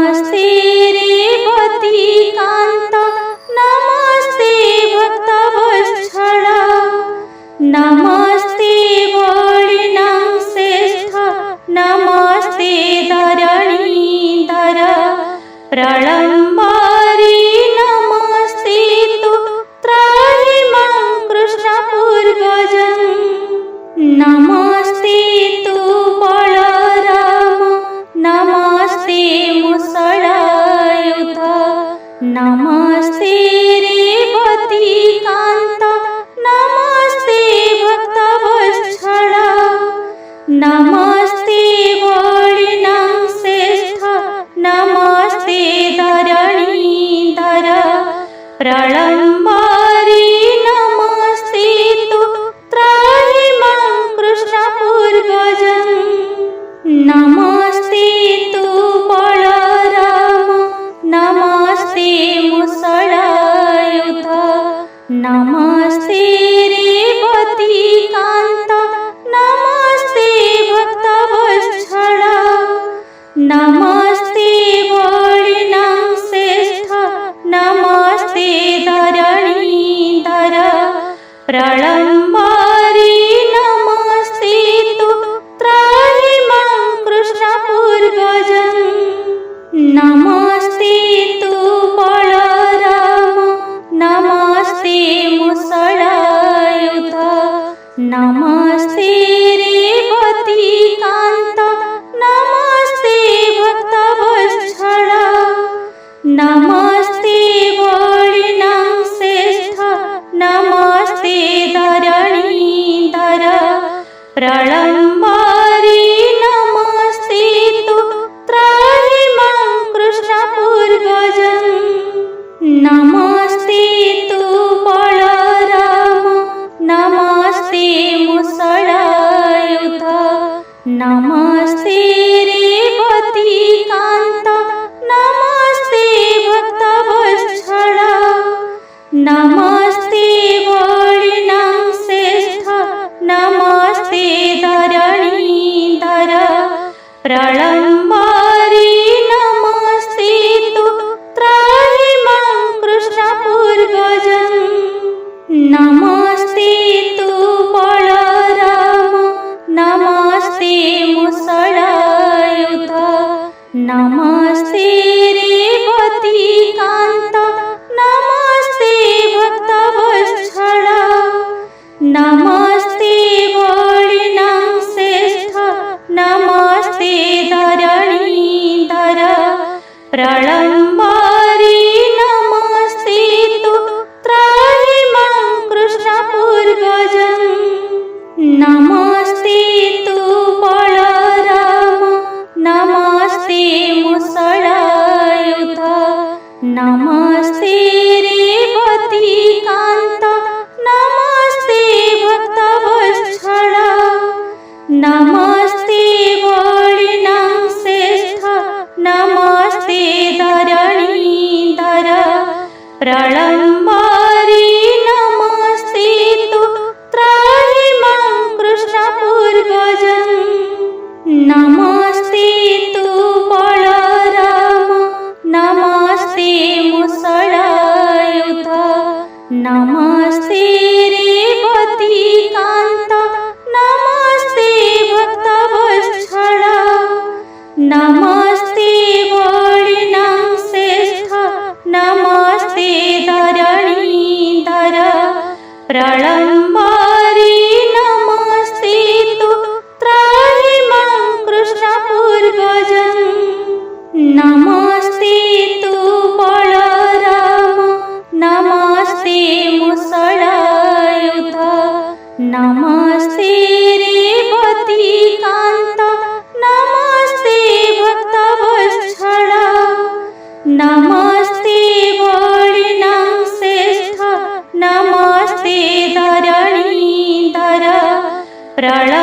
नमस्ते रेवती कांत, नमस्ते भक्तवत्सल, नमस्ते वळिनं श्रेष्ठ, नमस्ते धरणीधर प्रलंबारी, नमस्ते तु त्राहि मां कृष्ण पूर्वजं, नमस्ते तु बलराम, नमस्ते मुसलयुध, नमस्ते रेवती कांत, नमस्ते भक्तवत्सल, नमस्ते वळिनं श्रेष्ठ, नमस्ते धरणीधर प्रलंबारी, नमस्ते तु त्राहि मां कृष्ण पूर्वजं, नमस्ते तु बलराम, नमस्ते मुसलयुध, नमस्ते रेवती कांत, नमस्ते भक्तवत्सल, नमस्ते वळिनं श्रेष्ठ, नमस्ते धरणीधर प्रलंबारी, नमस्ते तु त्राहि मां कृष्ण पूर्वजं, नमस्ते तु बलराम, नमस्ते मुसलयुध, नमस्ते रेवती कांत, नमस्ते भक्तवत्सल, नमस्ते वळिनं श्रेष्ठ, नमस्ते धरणीधर प्रलंबारी, नमस्ते तु त्राहि मां कृष्ण पूर्वजं, नमस्ते तु बलराम, नमस्ते मुसलयुध, नमस्ते रेवती कांत, नमस्ते भक्तवत्सल, नमस्ते वळिनं श्रेष्ठ, नमस्ते धरणीधर प्रलंबारी, नमस्ते तु त्राहि मां कृष्ण पूर्वजं, नमस्ते तु बलराम, नमस्ते मुसलयुध, नमस्ते रेवती कांत, नमस्ते भक्तवत्सल, नमस्ते वळिनं श्रेष्ठ, नमस्ते धरणीधर प्रलंबारी, नमस्ते तु त्राहि मां कृष्ण पूर्वजं, नमस्ते तु बलराम, नमस्ते मुसलयुध, नमस्ते रेवती कांत, नमस्ते भक्तवत्सल, नमस्ते वळिनं श्रेष्ठ, नमस्ते धरणीधर प्रलंबारी, नमस्ते तु त्राहि मां कृष्ण पूर्वजं, नमस्ते तु बलराम, नमस्ते मुसलयुध, नमस्ते रेवती कांत, नमस्ते भक्तवत्सल, नमस्ते वळिनं श्रेष्ठ, नमस्ते धरणीधर प्रलंबारी, नमस्ते तु त्राहि मां कृष्ण पूर्वजं, नमस्ते तु बलराम, नमस्ते मुसलयुध, नमस्ते रेवती कांत, नमस्ते भक्तवत्सल, नमस्ते वळिनं श्रेष्ठ, नमस्ते धरणीधर प्रलंबारी,